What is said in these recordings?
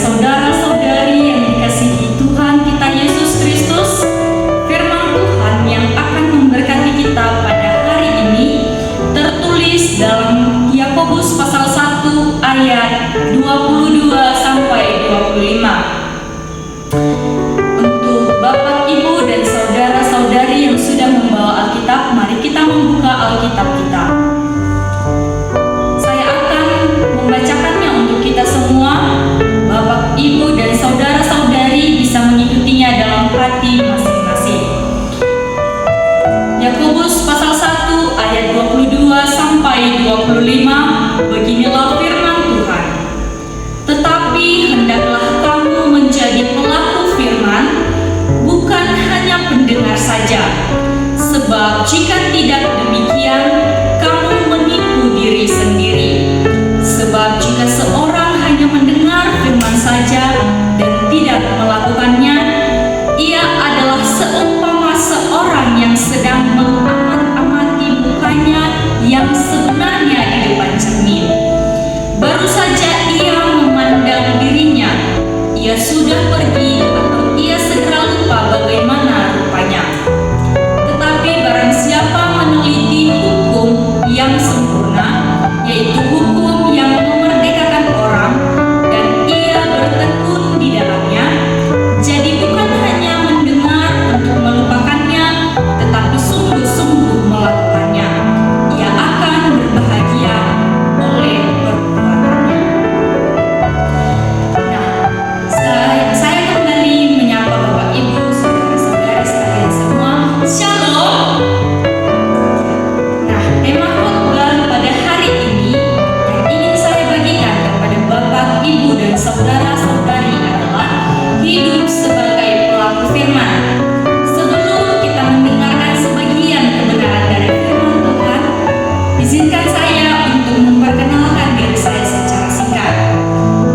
saudara-saudari yang dikasihi Tuhan kita Yesus Kristus, firman Tuhan yang akan memberkati kita pada hari ini tertulis dalam Yakobus pasal 1 ayat 22 sampai 25. Untuk Bapak, Ibu, dan saudara-saudari yang sudah membawa Alkitab, mari kita membuka Alkitab kita. Saya akan membacakannya untuk kita semua. Bapak, Ibu, dan saudara-saudari bisa mengikutinya dalam hati masing-masing. Yakobus pasal 1 ayat 22 sampai 25, beginilah firman Tuhan. Tetapi hendaklah kamu menjadi pelaku firman, bukan hanya pendengar saja. Sebab jika tidak demikian, kamu menipu diri sendiri. Sebab jika seorang hanya mendengar firman saja dan tidak melakukannya, ia adalah seumpama seorang yang sedang mengamat-amati mukanya yang sebenarnya di depan cermin. Baru saja ia memandang dirinya, ia sudah pergi atau ia segera lupa bagaimana rupanya. Tetapi barang siapa meneliti hukum yang sempurna, yaitu hukum yang memerdekakan orang, dan ia bertekun di dalamnya, jadi bukan hanya mendengar untuk melupakannya, tetapi sungguh-sungguh melakukannya, ia akan berbahagia oleh perbuatannya. Nah, saya kembali menyapa Bapak, Ibu, saudara-saudara sekalian semua. Shalom. Nah, tema khotbah pada hari ini yang ingin saya bagikan kepada Bapak, Ibu, dan saudara-saudari adalah hidup sebagai pelaku firman. Sebelum kita mendengarkan sebagian kebenaran dari firman Tuhan, izinkan saya untuk memperkenalkan diri saya secara singkat.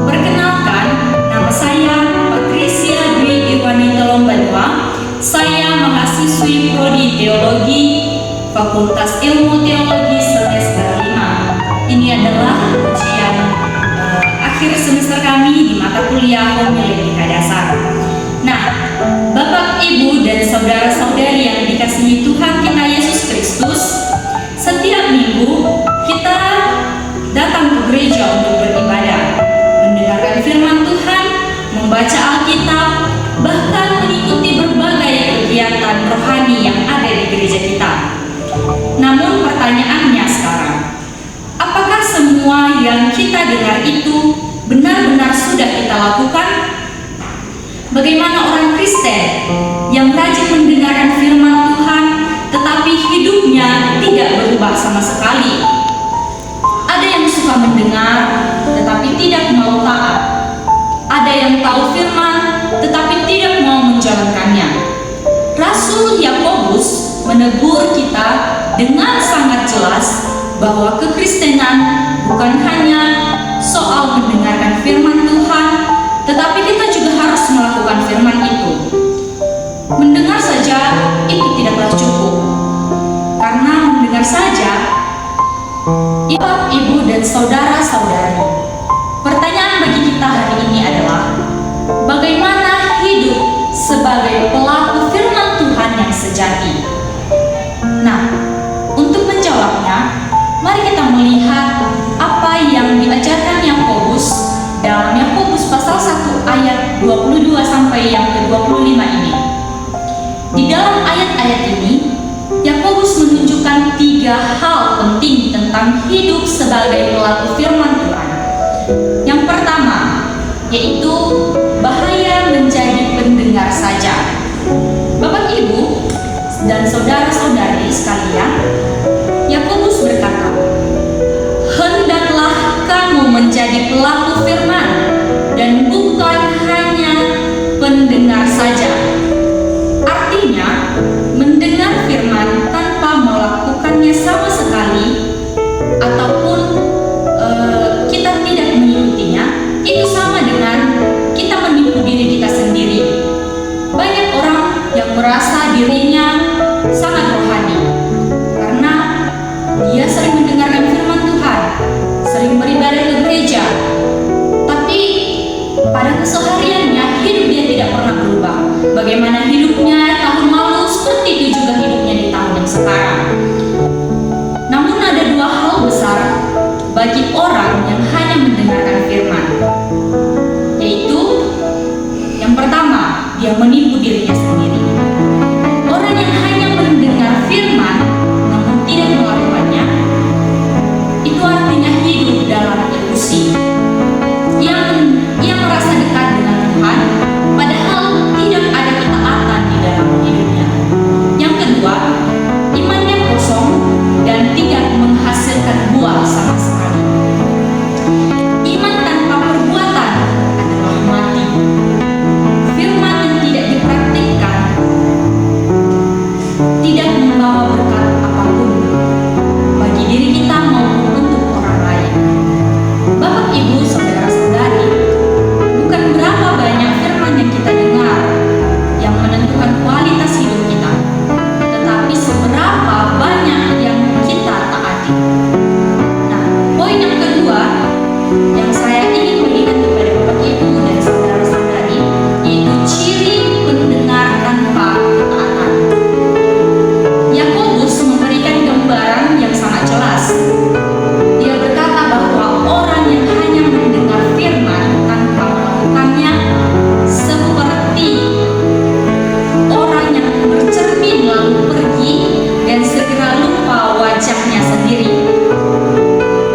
Perkenalkan, nama saya Patricia Dwi Irwanita Lombanua. Saya mahasiswi Prodi Teologi Fakultas Ilmu Teologi semester 5. Ini adalah ujian akhir semester kami di mata kuliah homiletika dasar. Nah, Bapak, Ibu, dan saudara-saudari yang dikasihi Tuhan kita Yesus Kristus, setiap minggu kita datang ke gereja untuk beribadah, mendengarkan firman Tuhan, membaca Alkitab, bahkan mengikuti berbagai kegiatan rohani yang ada di gereja kita. Namun pertanyaannya sekarang, apakah semua yang kita dengar itu benar-benar sudah kita lakukan? Bagaimana orang Kristen yang rajin mendengarkan firman Tuhan tetapi hidupnya tidak berubah sama sekali? Ada yang suka mendengar tetapi tidak mau taat. Ada yang tahu firman tetapi tidak mau menjalankannya. Rasul Yakobus menegur kita dengan sangat jelas bahwa kekristenan bukan hanya soal mendengarkan firman Tuhan, tetapi kita juga harus melakukan firman itu. Mendengar saja itu tidaklah cukup, karena mendengar saja, Ibu, dan saudara-saudari, pertanyaan bagi kita hari ini adalah bagaimana hidup sebagai pelaku firman Tuhan yang sejati? Nah, untuk menjawabnya, mari kita melihat apa yang diajarkan Yakobus dalam Yakobus pasal 1 ayat 22 sampai yang ke-25 ini. Di dalam ayat-ayat ini, Yakobus menunjukkan 3 hal penting tentang hidup sebagai pelaku firman Tuhan. Yang pertama, yaitu bahaya menjadi pendengar saja. Bapak, Ibu, dan saudara-saudari sekalian, Yakobus berkata, hendaklah kamu menjadi pelaku firman dan bukan hanya pendengar saja. Artinya, mendengar firman tanpa melakukannya sama sekali ataupun kita tidak mengikutinya, itu sama dengan kita menipu diri kita sendiri. Banyak orang yang merasa dirinya sangat rohani karena dia sering mendengarkan hidup dalam ilusi. Ia merasa dekat dengan Tuhan, padahal tidak ada ketaatan di dalam hidupnya. Yang kedua, imannya kosong dan tidak menghasilkan buah sama sekali. Iman tanpa perbuatan adalah mati. Firman yang tidak dipraktikkan tidak membawa berkat apapun bagi diri kita maupun untuk orang lain. Bapak, Ibu, saudara-saudari, bukan berapa banyak firman yang kita dengar yang menentukan kualitas hidup kita, tetapi seberapa banyak yang kita taati. Nah, poin yang kedua yang saya ingin berikan kepada Bapak, Ibu, dan saudara-saudari, yaitu ciri pendengar tanpa ketaatan. Yakobus memberikan gambaran yang sangat jelas. Dia berkata bahwa orang yang hanya mendengar firman tanpa melakukannya seperti orang yang bercermin lalu pergi dan segera lupa wajahnya sendiri.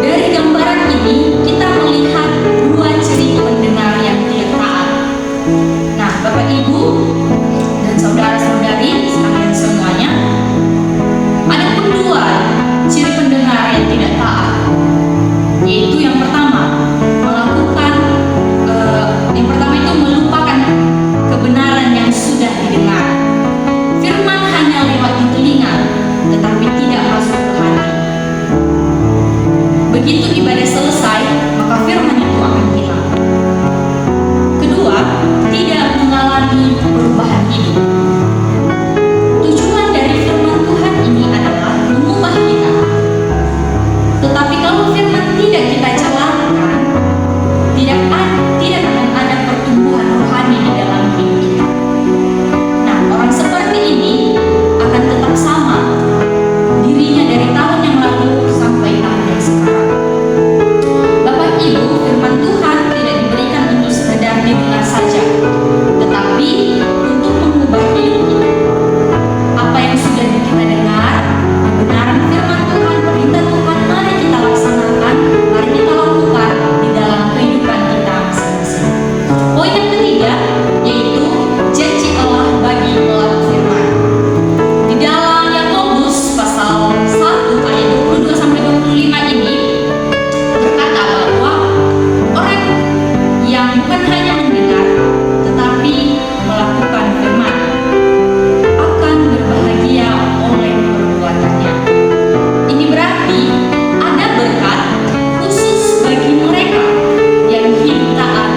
Dari gambaran ini kita melihat dua ciri pendengar yang tidak taat. Nah, Bapak, Ibu, dan saudara-saudari sekalian semuanya, ada pun dua ciri pendengar yang tidak taat, yaitu yang pertama itu melupakan kebenaran yang sudah didengar. Firman hanya lewat di telinga, tetapi tidak masuk ke hati. Begitu ibadah selesai, maka firman itu akan hilang. Kedua, tidak mengalami perubahan hidup. Tujuan dari firman Tuhan ini adalah mengubah kita. Tetapi kalau firman tidak kita jalankan, tidak akan ada pertumbuhan rohani di dalam hidup kita. Nah, orang seperti ini akan tetap sama dirinya dari tahun yang lalu sampai tahun yang sekarang. Bapak, Ibu, firman Tuhan tidak diberikan untuk sekedar didengar saja, tetapi untuk mengubah hidup kita. Apa yang sudah kita dengar, kebenaran firman Tuhan, perintah Tuhan, mari kita laksanakan, mari kita lakukan di dalam kehidupan kita masing-masing. Poin yang ketiga yaitu janji Allah bagi pelaku firman. Di dalam Yakobus pasal 1 ayat 22-25 ini berkata bahwa orang yang bukan hanya mendengar tetapi melakukan firman akan berbahagia oleh perbuatannya. Ini berarti ada berkat khusus bagi mereka yang hidup taat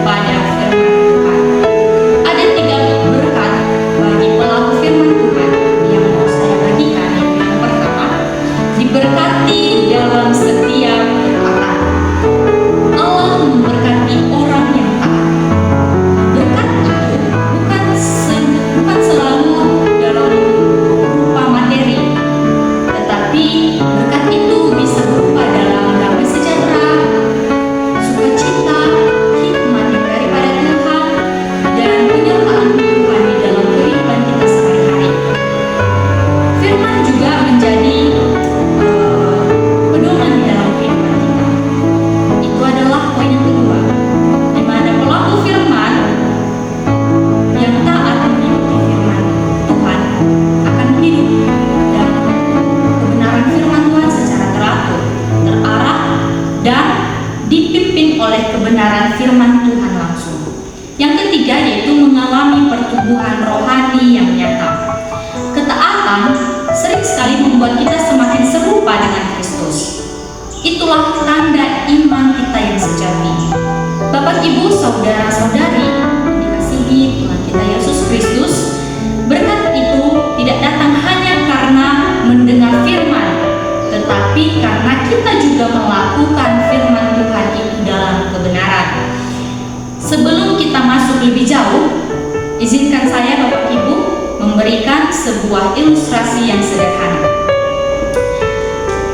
pada firman Tuhan. Ada 3 berkat bagi pelaku firman Tuhan yang mau saya bagikan. Yang pertama, diberkati dalam setiap perkataan. Allah memberkati orang yang taat. Berkat itu bukan selalu dalam rupa materi, tetapi berkat itu bisa berupa dalam damai sejahtera, sukacita, hikmat yang daripada Tuhan, dan penyertaan Tuhan di dalam kehidupan kita sehari-hari. Firman juga menjadi pedoman di dalam kehidupan kita. Itu adalah poin yang kedua, di mana pelaku firman yang taat mengikuti firman Tuhan akan hidup dalam kebenaran firman Tuhan secara teratur, terarah, dan dipimpin oleh kebenaran firman Tuhan langsung. Yang ketiga yaitu mengalami pertumbuhan rohani yang nyata. Ketaatan sering sekali membuat kita semakin serupa dengan Kristus. Itulah tanda iman kita yang sejati. Bapak, Ibu, saudara-saudari yang dikasihi Tuhan kita Yesus Kristus, berkat itu tidak datang hanya karena mendengar firman, tetapi karena kita juga melakukan firman Tuhan itu dalam kebenaran. Sebelum kita masuk lebih jauh, izinkan saya, Bapak, Ibu, memberikan sebuah ilustrasi yang sederhana.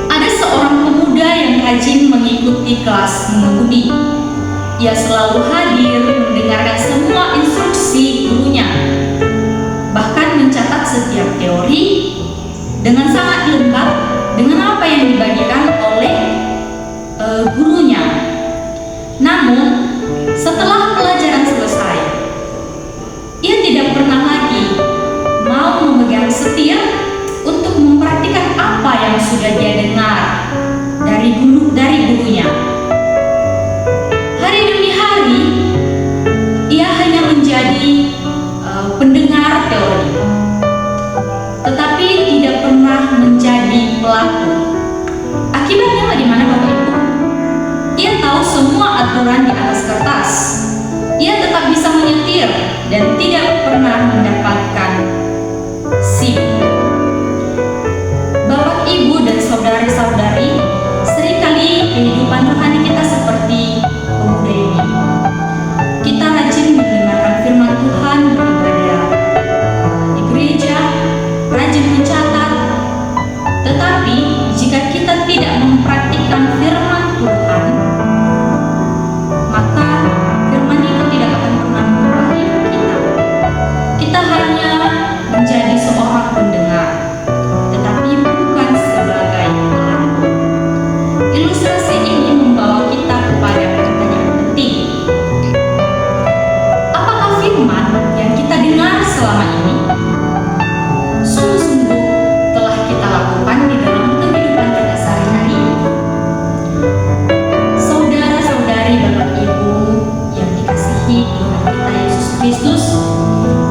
Ada seorang pemuda yang rajin mengikuti kelas mengemudi. Ia selalu hadir mendengarkan semua instruksi gurunya, bahkan mencatat setiap teori dengan sangat lengkap dengan apa yang dibagikan oleh gurunya. Namun, setelah pelajaran selesai, ia tidak pernah lagi mau memegang setir untuk mempraktikkan apa yang sudah dia dengar dari gurunya. Hari demi hari, ia hanya menjadi pendengar teori, tetapi tidak pernah menjadi pelaku. Akibatnya bagaimana Bapak Ibu? Ia tahu semua aturan di atas kertas. Ia tetap bisa menyetir dan tidak pernah mendapatkan SIM. Bapak Ibu dan saudari-saudari, seringkali kehidupan rohani kita seperti pemuda ini. Kita rajin mendengarkan firman Tuhan, beribadah di gereja, rajin mencatat. Tetapi jika kita tidak mempraktikkan firman Tuhan, maka firman itu tidak akan pernah mengubah hidup kita. Kita hanya menjadi seorang pendengar, tetapi bukan sebagai pelaku. Ilustrasi ini membawa kita kepada pertanyaan penting. Apakah firman yang kita dengar selama ini sungguh-sungguh telah kita lakukan di dalam kehidupan kita sehari-hari? Saudara-saudari, Bapak Ibu yang dikasihi Tuhan kita Yesus Kristus,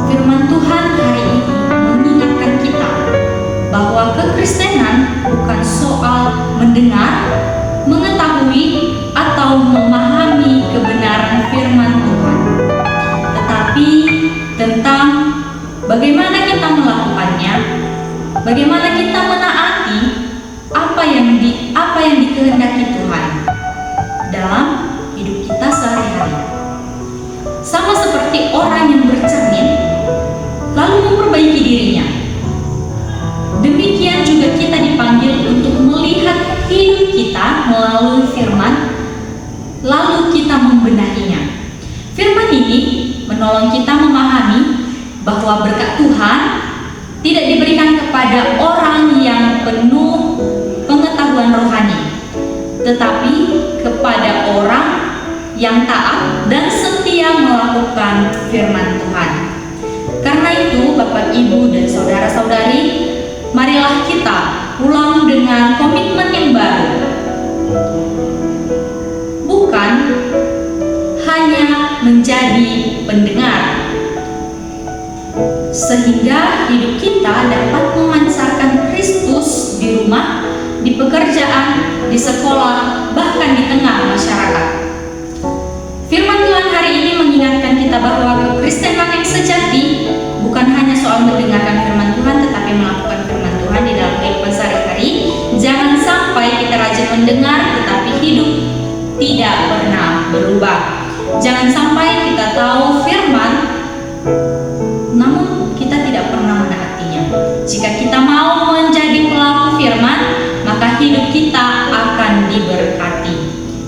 firman Tuhan hari ini mengingatkan kita bahwa kekristenan bukan soal mendengar, mengetahui, atau memahami kebenaran firman Tuhan, tetapi tentang bagaimana kita melakukannya, bagaimana kita menaati apa yang dikehendaki Tuhan dalam hidup kita sehari-hari. Sama seperti orang yang bercermin lalu memperbaiki dirinya, demikian juga kita dipanggil untuk melihat hidup kita melalui firman, lalu kita membenahinya. Firman ini menolong kita memahami bahwa berkat Tuhan tidak diberikan kepada orang yang penuh pengetahuan rohani, tetapi kepada orang yang taat dan setia melakukan firman Tuhan. Karena itu, Bapak, Ibu, dan saudara-saudari, marilah kita pulang dengan komitmen yang baru. Bukan hanya menjadi pendengar, sehingga hidup kita dapat memancarkan Kristus di rumah, di pekerjaan, di sekolah, bahkan di tengah masyarakat. Firman Tuhan hari ini mengingatkan kita bahwa kekristenan yang sejati bukan hanya soal mendengarkan firman Tuhan, tetapi melakukan firman Tuhan di dalam kehidupan sehari-hari. Jangan sampai kita rajin mendengar, tetapi hidup tidak pernah berubah. Jangan sampai kita tahu firman, namun kita tidak pernah menaatinya. Jika kita mau menjadi pelaku firman, maka hidup kita akan diberkati,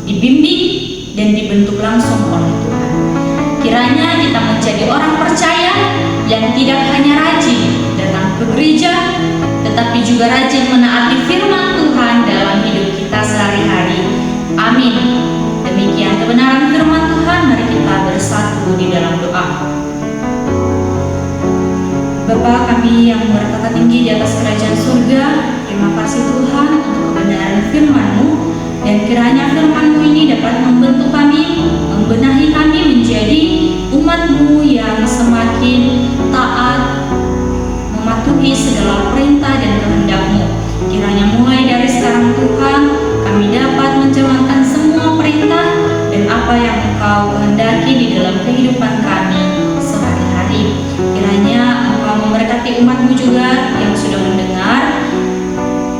dibimbing, dan dibentuk langsung oleh Tuhan. Kiranya kita menjadi orang percaya yang tidak hanya rajin datang ke gereja, tetapi juga rajin menaati firman Tuhan dalam hidup kita sehari-hari. Amin. Demikian kebenaran firman Tuhan. Mari kita bersatu di dalam doa. Bapa kami yang bertata tinggi di atas kerajaan surga, terima kasih Tuhan untuk kebenaran firman-Mu, dan kiranya firman-Mu ini dapat membentuk kami, membenahi kami menjadi umat-Mu yang semakin taat, mematuhi segala perintah dan kehendak-Mu. Kiranya mulai dari sekarang Tuhan, kami dapat menjalankan semua perintah dan apa yang Engkau kehendaki di dalam kehidupan kami sehari-hari. Kiranya Engkau memberkati umat-Mu juga yang sudah mendengar.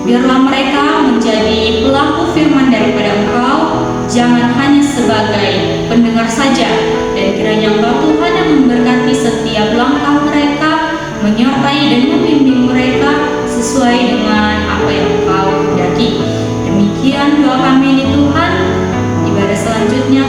Biarlah mereka menjadi pelaku firman daripada Engkau, jangan hanya sebagai pendengar saja. Dan kiranya Engkau Tuhan yang memberkati setiap langkah mereka, menyertai dan membimbing mereka sesuai dengan apa yang Engkau kehendaki. Demikian doa kami ini Tuhan. Ibadah selanjutnya